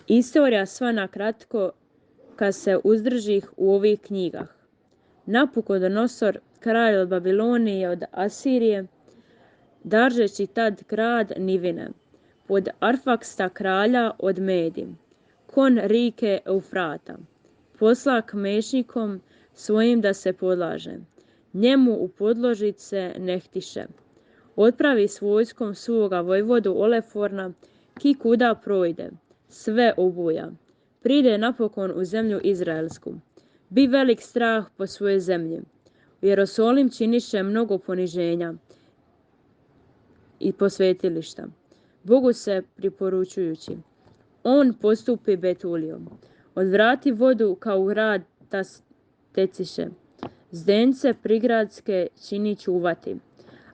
Istorija sva na kratko, kad se uzdržih u ovih knjigah. Napukodonosor, kralj od Babilonije od Asirije, držeći tad grad Nivine, pod Arfaksta kralja od Medi, kon rike Eufrata, posla k mešnikom svojim da se podlaže. Njemu u podložit se ne htiše. Otpravi s vojskom svoga vojvodu Oleforna, ki kuda projde, sve obuja. Pride napokon u zemlju Izraelsku. Bi velik strah po svojoj zemlji. U Jerosolim činiše mnogo poniženja i posvetilišta, Bogu se priporučujući. On postupi Betulijom. Odvrati vodu kao grad ta teciše. Zdence prigradske čini čuvati.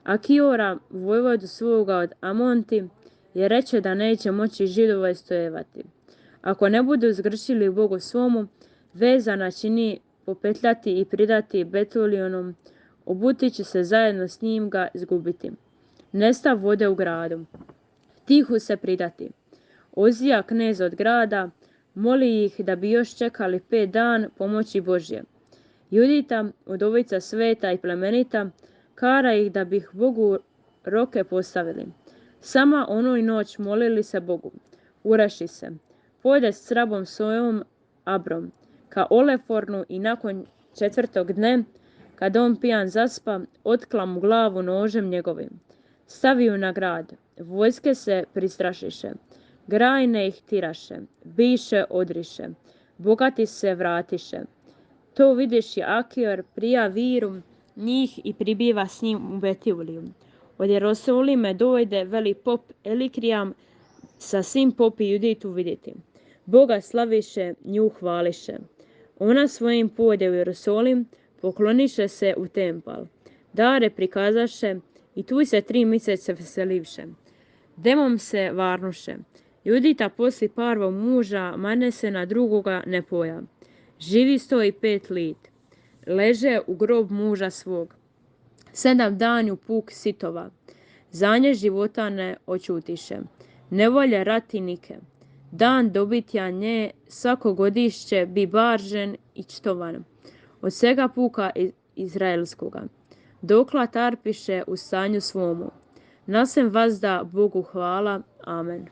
A Kiora, vojvodu svoga od Amonti, je reče da neće moći Židova stojevati. Ako ne budu zgrešili Bogu svomu, vezana čini popetljati i pridati Betulionom, obuti će se zajedno s njim ga izgubiti. Nestav vode u gradu. Tihu se pridati. Ozija knez od grada, moli ih da bi još čekali 5 dan pomoći Božje. Judita, udovica sveta i plemenita, kara ih da bih Bogu roke postavili. Sama onu i noć molili se Bogu. Ureši se. Pojde s rabom svojom Abrom, ka Olefornu i nakon 4. dne, kad on pijan zaspa, otkla mu glavu nožem njegovim. Stavi ju na grad. Vojske se pristrašiše. Grajne ih tiraše. Biše odriše. Bogati se vratiše. To vidiš je Akior, prija viru njih i pribiva s njim u Betuliju. Od Jerosolime dojde veli pop Elikrijam sa svim popi Juditu vidjeti. Boga slaviše, nju hvališe. Ona svojim pojde u Jerosolim, pokloniše se u tempal. Dare prikazaše i tu se 3 mjeseca veselivše. Demom se varnuše. Judita posli parvo muža, mane se na drugoga ne poja. Živi 105 lit. Leže u grob muža svog. 7 danju puk sitova. Za nje života ne očutiše. Nevolje ratinike. Dan dobitja nje svako godišće bi baržen i čtovan. Od svega puka izraelskoga. Dokla tarpiše u stanju svomu. Nasem vazda Bogu hvala. Amen.